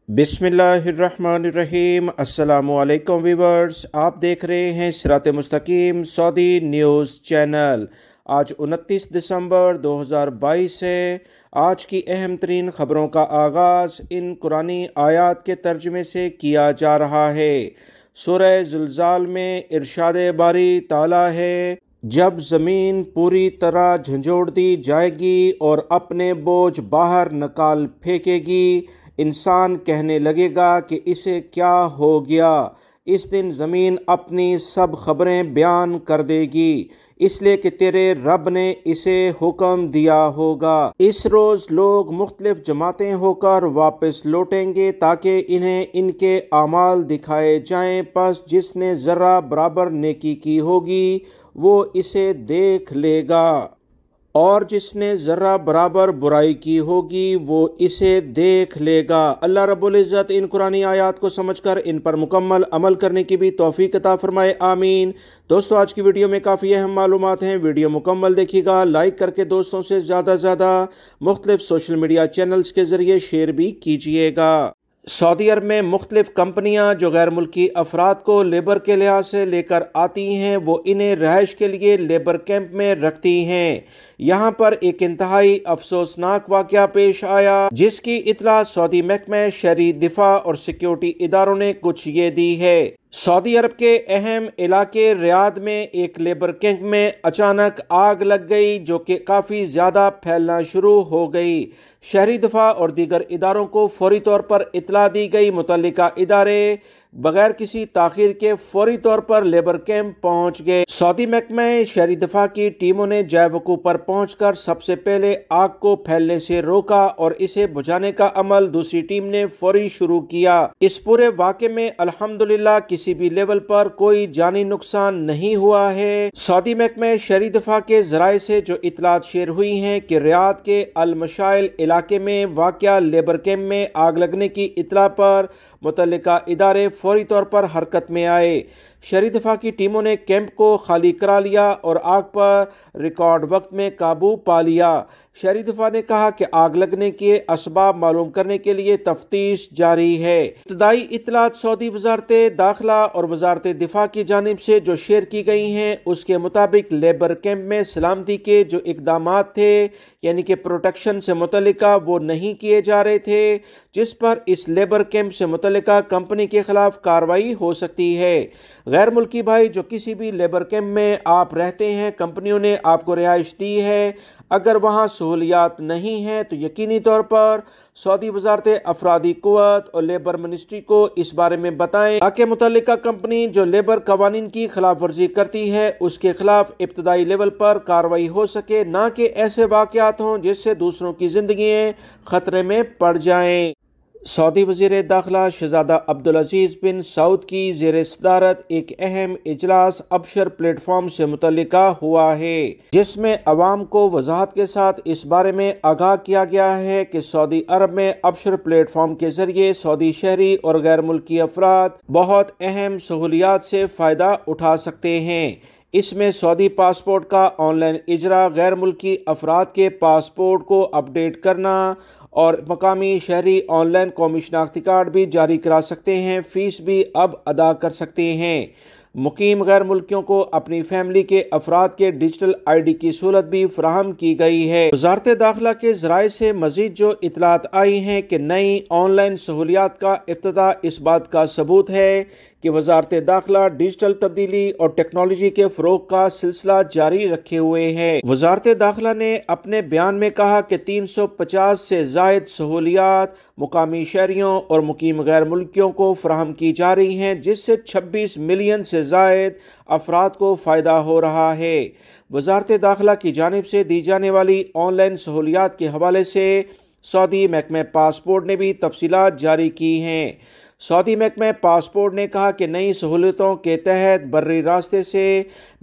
बिस्मिल्लाहिर्रहमानिर्रहीम। अस्सलामुअलैकुम वीवर्स, आप देख रहे हैं सिरात मुस्तकीम सऊदी न्यूज़ चैनल। आज 29 दिसंबर 2022 है। आज की अहम तरीन ख़बरों का आगाज़ इन कुरानी आयात के तर्जुमे से किया जा रहा है। सूरह ज़िलज़ाल में इरशाद बारी ताला है, जब ज़मीन पूरी तरह झंझोड़ दी जाएगी और अपने बोझ बाहर निकाल फेंकेगी, इंसान कहने लगेगा कि इसे क्या हो गया। इस दिन ज़मीन अपनी सब खबरें बयान कर देगी, इसलिए कि तेरे रब ने इसे हुक्म दिया होगा। इस रोज़ लोग मुख्तलिफ जमातें होकर वापस लौटेंगे ताकि इन्हें इनके आमाल दिखाए जाएं। पस जिसने ज़रा बराबर नेकी की होगी वो इसे देख लेगा, और जिसने ज़रा बराबर बुराई की होगी वो इसे देख लेगा। अल्लाह रब्बुल इज़्ज़त इन कुरानी आयात को समझकर इन पर मुकम्मल अमल करने की भी तौफीक अता फरमाए, आमीन। दोस्तों, आज की वीडियो में काफ़ी अहम मालूमात हैं। वीडियो मुकम्मल देखिएगा, लाइक करके दोस्तों से ज़्यादा से ज़्यादा मुख्तलिफ सोशल मीडिया चैनल्स के ज़रिए शेयर भी कीजिएगा। सऊदी अरब में मुख्तलिफ कंपनियां जो गैर मुल्की अफराद को लेबर के लिहाज से लेकर आती हैं, वो इन्हें रहायश के लिए लेबर कैंप में रखती हैं। यहाँ पर एक इंतहाई अफसोसनाक वाक़या पेश आया, जिसकी इतला सऊदी महकमा शहरी दिफा और सिक्योरिटी इदारों ने कुछ ये दी है। सऊदी अरब के अहम इलाके रियाद में एक लेबर कैंप में अचानक आग लग गई, जो कि काफ़ी ज़्यादा फैलना शुरू हो गई। शहरी दफा और दीगर इदारों को फौरी तौर पर इतला दी गई। मुतल्लिका इदारे बगैर किसी ताख़ीर के फौरी तौर पर लेबर कैंप पहुंच गए। सऊदी महकमा शहरी दफा की टीमों ने जायवकू पर पहुंचकर सबसे पहले आग को फैलने से रोका और इसे बुझाने का अमल दूसरी टीम ने फौरी शुरू किया। इस पूरे वाक़े में अल्हम्दुलिल्लाह किसी भी लेवल पर कोई जानी नुकसान नहीं हुआ है। सऊदी महकमा शहरी दफा के ज़राए से जो इतलात शेयर हुई हैं कि रियाद के अल मशाइल इलाके में वाक़या लेबर कैंप में आग लगने की इतला पर मुतल्लिका इदारे फौरी तौर पर हरकत में आए। शहरी दफा की टीमों ने कैंप को खाली करा लिया और आग पर रिकॉर्ड वक्त में काबू पा लिया। शहरी दफा ने कहा कि आग लगने के असबाब मालूम करने के लिए तफ्तीश जारी है। इब्तदाई इतलात सऊदी वजारत दाखिला और वजारत दिफा की जानिब से जो शेयर की गई हैं, उसके मुताबिक लेबर कैंप में सलामती के जो इकदामात थे, यानी कि प्रोटेक्शन से मुतल्लिका, वो नहीं किए जा रहे थे, जिस पर इस लेबर कैंप से मुतल्लिका कंपनी के खिलाफ कार्रवाई हो सकती है। गैर मुल्की भाई जो किसी भी लेबर कैंप में आप रहते हैं, कंपनियों ने आपको रिहाइश दी है, अगर वहाँ सहूलियात नहीं हैं तो यकीनी तौर पर सऊदी वजारत अफरादी कुव्वत और लेबर मिनिस्ट्री को इस बारे में बताएं, ताकि मुतल्लिका कंपनी जो लेबर कवानीन की खिलाफ वर्जी करती है उसके खिलाफ इब्तदाई लेवल पर कार्रवाई हो सके, ना कि ऐसे वाक़यात हों जिससे दूसरों की जिंदगियाँ खतरे में पड़ जाएं। सऊदी वज़ीर दाखिला शहज़ादा अब्दुल अज़ीज़ बिन सऊद की ज़ेर सदारत एक अहम इजलास अबशर प्लेटफॉर्म से मुतल्लिका हुआ है, जिसमें अवाम को वजाहत के साथ इस बारे में आगाह किया गया है कि सऊदी अरब में अबशर प्लेटफॉर्म के ज़रिए सऊदी शहरी और गैर मुल्की अफराद बहुत अहम सहूलियात से फ़ायदा उठा सकते हैं। इसमें सऊदी पासपोर्ट का ऑनलाइन इजरा, गैर मुल्की अफराद के पासपोर्ट को अपडेट करना और मकामी शहरी ऑनलाइन कौमी शनाख्ती कार्ड भी जारी करा सकते हैं। फ़ीस भी अब अदा कर सकते हैं। मुकीम गैर मुल्कियों को अपनी फैमिली के अफराद के डिजिटल ID की सहूलत भी फराहम की गई है। वजारत दाखिला के ज़राए से मजीद जो इतलात आई हैं कि नई ऑनलाइन सहूलियात का इफ्तिताह इस बात का सबूत है कि वजारत दाखिला डिजिटल तब्दीली और टेक्नोलॉजी के फ़रोग का सिलसिला जारी रखे हुए है। वजारत दाखिला ने अपने बयान में कहा कि 350 से ज़ायद सहूलियात मुकामी शहरियों और मुकीम गैर मुल्कियों को फराहम की जा रही हैं, जिससे 26 मिलियन से ज़ायद अफराद को फ़ायदा हो रहा है। वजारत दाखिला की जानिब से दी जाने वाली ऑनलाइन सहूलियात के हवाले से सऊदी महकमा पासपोर्ट ने भी तफसीलात जारी की हैं। सऊदी महकमा पासपोर्ट ने कहा कि नई सहूलतों के तहत बर्री रास्ते से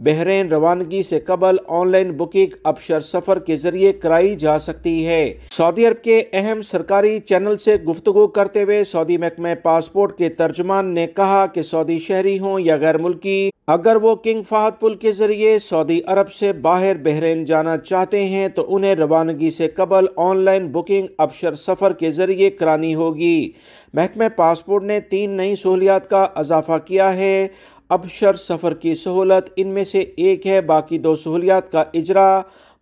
बहरीन रवानगी से कबल ऑनलाइन बुकिंग अबशर सफ़र के जरिए कराई जा सकती है। सऊदी अरब के अहम सरकारी चैनल से गुफ्तगू करते हुए सऊदी महकमा पासपोर्ट के तर्जुमान ने कहा कि सऊदी शहरी हों या गैर मुल्की, अगर वो किंग फहद पुल के जरिए सऊदी अरब से बाहर बहरीन जाना चाहते हैं तो उन्हें रवानगी से कबल ऑनलाइन बुकिंग अबशर सफ़र के जरिए करानी होगी। महकमा पासपोर्ट ने 3 नई सहूलियात का इजाफा किया है। अबशर सफ़र की सहूलत इनमें से एक है, बाकी 2 सहूलियात का इजरा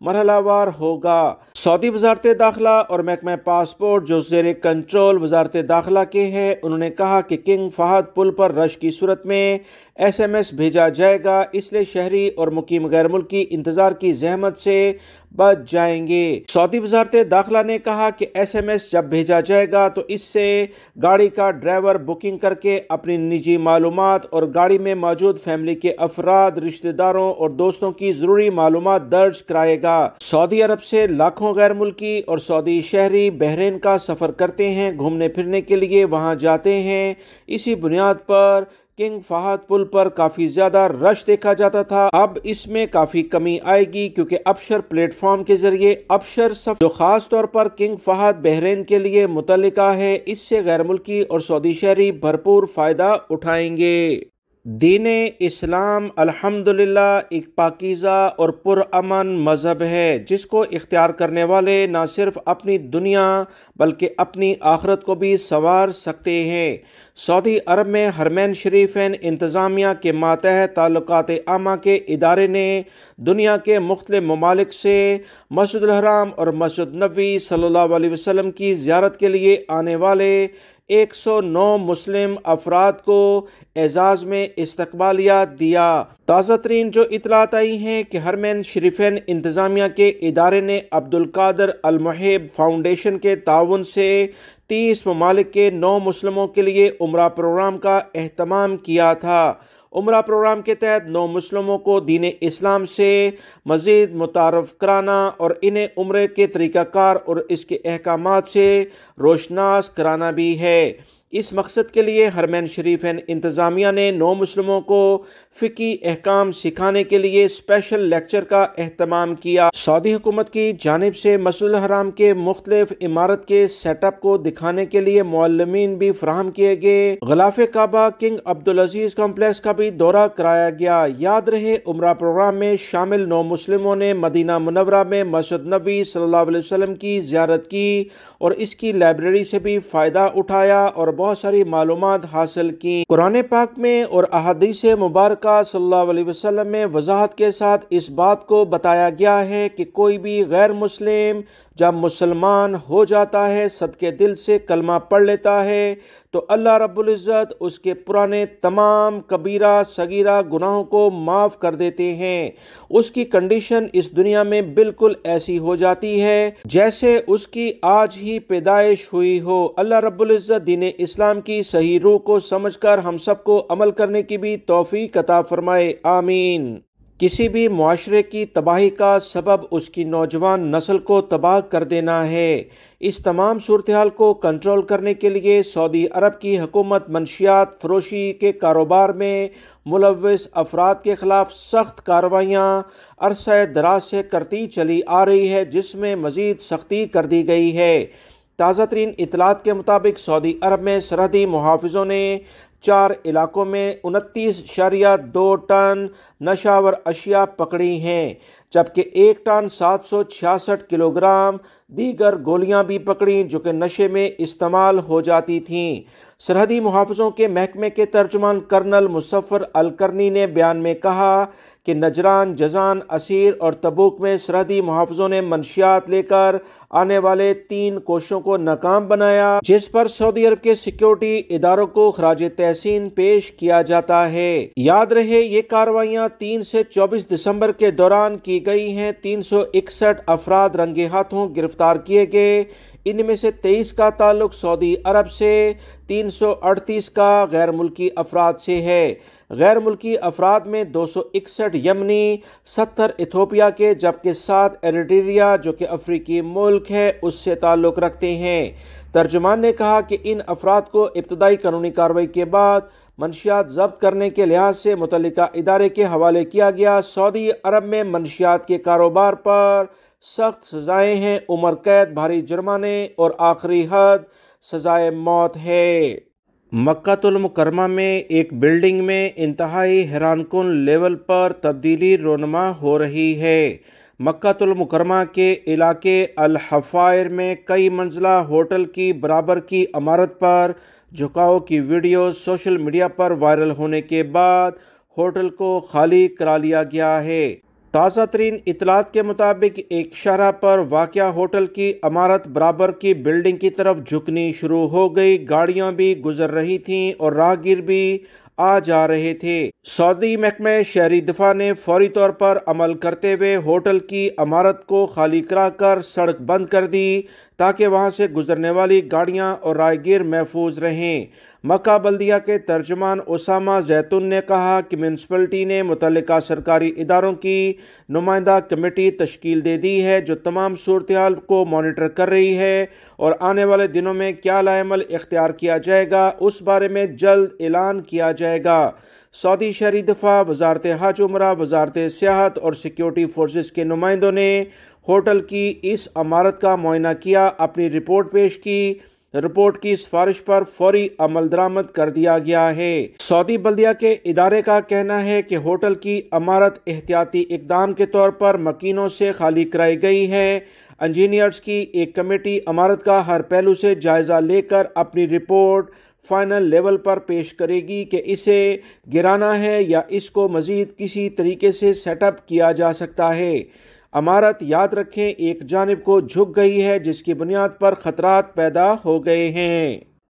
मरहलावार होगा। सऊदी वजारत दाखिला और महकमा पासपोर्ट जो ज़ेर कंट्रोल वजारत दाखिला के हैं, उन्होंने कहा कि किंग फहद पुल पर रश की सूरत में SMS भेजा जाएगा, इसलिए शहरी और मुकीम गैर मुल्की इंतज़ार की जहमत से बच जाएंगे। सऊदी वजारत दाखिला ने कहा कि SMS जब भेजा जाएगा तो इससे गाड़ी का ड्राइवर बुकिंग करके अपनी निजी मालूमात और गाड़ी में मौजूद फैमिली के अफराद, रिश्तेदारों और दोस्तों की ज़रूरी मालूमात दर्ज कराएगा। सऊदी अरब से लाखों गैर मुल्की और सऊदी शहरी बहरीन का सफ़र करते हैं, घूमने फिरने के लिए वहाँ जाते हैं। इसी बुनियाद पर किंग फहद पुल पर काफ़ी ज़्यादा रश देखा जाता था। अब इसमें काफ़ी कमी आएगी क्योंकि अबशर प्लेटफॉर्म के ज़रिए अबशर सफ़र जो ख़ास तौर पर किंग फहद बहरीन के लिए मुतल्लिका है, इससे गैर मुल्की और सऊदी शहरी भरपूर फ़ायदा उठाएंगे। दीन इस्लाम अल्हम्दुलिल्लाह एक पाकीज़ा और पुरअमन मज़हब है जिसको इख्तियार करने वाले न सिर्फ अपनी दुनिया बल्कि अपनी आखिरत को भी संवार सकते हैं। सऊदी अरब में हरमैन शरीफैन इंतज़ामिया के मातहत ताल्लुकात आमा के इदारे ने दुनिया के मुख्तलिफ ममालिक से मस्जिदुल हराम और मस्जिद नबवी सल्लल्लाहु अलैहि वसल्लम की ज़ियारत के लिए आने वाले 109 मुस्लिम अफराद को एजाज़ में इस्तकबालिया दिया। ताज़ा तरीन जो इतलात आई हैं कि हरमैन शरीफैन इंतज़ामिया के इदारे ने अब्दुल कादिर अल मुहिब फाउंडेशन के ताउन से 30 ममालिक के 9 मुस्लिमों के लिए उम्रा प्रोग्राम का एहतमाम किया था। उम्रा प्रोग्राम के तहत 9 मुस्लिमों को दीन इस्लाम से मज़ीद मुतारफ़ कराना और इन्हें उम्रे के तरीक़ाकार और इसके अहकामात से रोशनास कराना भी है। इस मकसद के लिए हरमैन शरीफैन इंतज़ामिया ने 9 मुस्लिमों को फ़िकी अहकाम सिखाने के लिए स्पेशल लेक्चर का एहतमाम किया। सऊदी हुकूमत की जानिब से मस्जिदुल हराम के मुख्तलिफ इमारत के सेटअप को दिखाने के लिए मुअल्लिमीन भी फराहम किए गए। ग़िलाफ़े काबा किंग अब्दुल अजीज़ कॉम्प्लेक्स का भी दौरा कराया गया। याद रहे उम्रा प्रोग्राम में शामिल 9 मुस्लिमों ने मदीना मुनव्वरा में मस्जिद नबवी सल्लल्लाहु अलैहि वसल्लम की ज़ियारत की और इसकी लाइब्रेरी से भी फ़ायदा उठाया और बहुत सारी मालूमात हासिल की। कुरान पाक में और अहादीस मुबारक सल्लल्लाहु अलैहि वसल्लम में वजाहत के साथ इस बात को बताया गया है कि कोई भी गैर मुस्लिम जब मुसलमान हो जाता है, सदके दिल से कलमा पढ़ लेता है, तो अल्लाह रब्बुल इज़्ज़त उसके पुराने तमाम कबीरा सगीरा गुनाहों को माफ़ कर देते हैं। उसकी कंडीशन इस दुनिया में बिल्कुल ऐसी हो जाती है जैसे उसकी आज ही पैदाइश हुई हो। अल्लाह रब्बुल इज़्ज़त दीन इस्लाम की सही रूह को समझकर हम सबको अमल करने की भी तौफीक अता फरमाए, आमीन। किसी भी मुआशरे की तबाही का सबब उसकी नौजवान नस्ल को तबाह कर देना है। इस तमाम सूरत हाल को कंट्रोल करने के लिए सऊदी अरब की हुकूमत मंशियात फरोशी के कारोबार में मुलव्विस अफराद के खिलाफ सख्त कार्रवाइयाँ अरसा दराज से करती चली आ रही है, जिसमें मज़ीद सख्ती कर दी गई है। ताज़ा तरीन इतलात के मुताबिक सऊदी अरब में सरहदी मुहाफ़िज़ों ने 4 इलाकों में 29.2 टन नशावर अशिया पकड़ी हैं, जबकि 1 टन 766 किलोग्राम दीगर गोलियां भी पकड़ी जो कि नशे में इस्तेमाल हो जाती थीं। सरहदी मुहाफ़िज़ों के महकमे के तर्जुमान कर्नल मुसफ़र अल-करनी ने बयान में कहा कि नजरान, जजान, असीर और तबूक में सरहदी मुहाफ़िज़ों ने मंशियात लेकर आने वाले 3 कोशिशों को नाकाम बनाया, जिस पर सऊदी अरब के सिक्योरिटी इदारों को खराज तहसीन पेश किया जाता है। याद रहे ये कार्रवाइयाँ 3 से 24 दिसंबर के दौरान की गई हैं। 361 अफराद रंगे हाथों गिरफ्तार किए गए। इनमें से 23 का ताल्लुक सऊदी अरब से, 338 का गैर मुल्की अफराद से है। गैर मुल्की अफराद में 261 यमनी, 70 इथोपिया के, जबकि 7 एरिट्रिया जो कि अफ्रीकी मुल्क है उससे ताल्लुक़ रखते हैं। तर्जुमान ने कहा कि इन अफराद को इब्तदाई कानूनी कार्रवाई के बाद मंशियात जब्त करने के लिहाज से मुतल्लिका इदारे के हवाले किया गया। सऊदी अरब में मंशियात के कारोबार पर सख्त सजाएं हैं, उम्र कैद, भारी जुर्माने और आखिरी हद सजाए मौत है। मक्कातुल मुकर्रमा में एक बिल्डिंग में इंतहाई हैरानकुन लेवल पर तब्दीली रोनमा हो रही है। मक्कातुल मुकर्रमा के इलाके अल हफ़ायर में कई मंजिला होटल की बराबर की इमारत पर झुकाव की वीडियो सोशल मीडिया पर वायरल होने के बाद होटल को खाली करा लिया गया है। ताज़ा तरीन इतलात के मुताबिक एक शाहराह पर वाक़या होटल की इमारत बराबर की बिल्डिंग की तरफ झुकनी शुरू हो गई। गाड़ियां भी गुजर रही थीं और राहगीर भी आ जा रहे थे। सऊदी महकमे शहरी दिफा ने फौरी तौर पर अमल करते हुए होटल की इमारत को खाली कराकर सड़क बंद कर दी ताकि वहां से गुजरने वाली गाड़ियां और राहगीर महफूज रहें। मक्का बल्दिया के तर्जुमान उसामा जैतून ने कहा कि म्यूनसिपलिटी ने मुतल्लिका सरकारी इदारों की नुमाइंदा कमेटी तश्कील दे दी है जो तमाम सूरत-ए-हाल को मॉनिटर कर रही है और आने वाले दिनों में क्या लाएमल इख्तियार किया जाएगा उस बारे में जल्द ऐलान किया जाएगा। सऊदी शहरी दिफा, वजारत हज उमरा, वजारत सियाहत और सिक्योरिटी फोर्सेस के नुमाइंदों ने होटल की इस इमारत का मुआयना किया, अपनी रिपोर्ट पेश की। रिपोर्ट की सिफारिश पर फौरी अमल दरामद कर दिया गया है। सऊदी बल्दिया के इदारे का कहना है कि होटल की इमारत एहतियाती इकदाम के तौर पर मकीनों से खाली कराई गई है। इंजीनियर्स की एक कमेटी इमारत का हर पहलू से जायजा लेकर अपनी रिपोर्ट फाइनल लेवल पर पेश करेगी कि इसे गिराना है या इसको मजीद किसी तरीके से सेटअप किया जा सकता है। इमारत, याद रखें, एक जानिब को झुक गई है जिसकी बुनियाद पर खतरात पैदा हो गए हैं।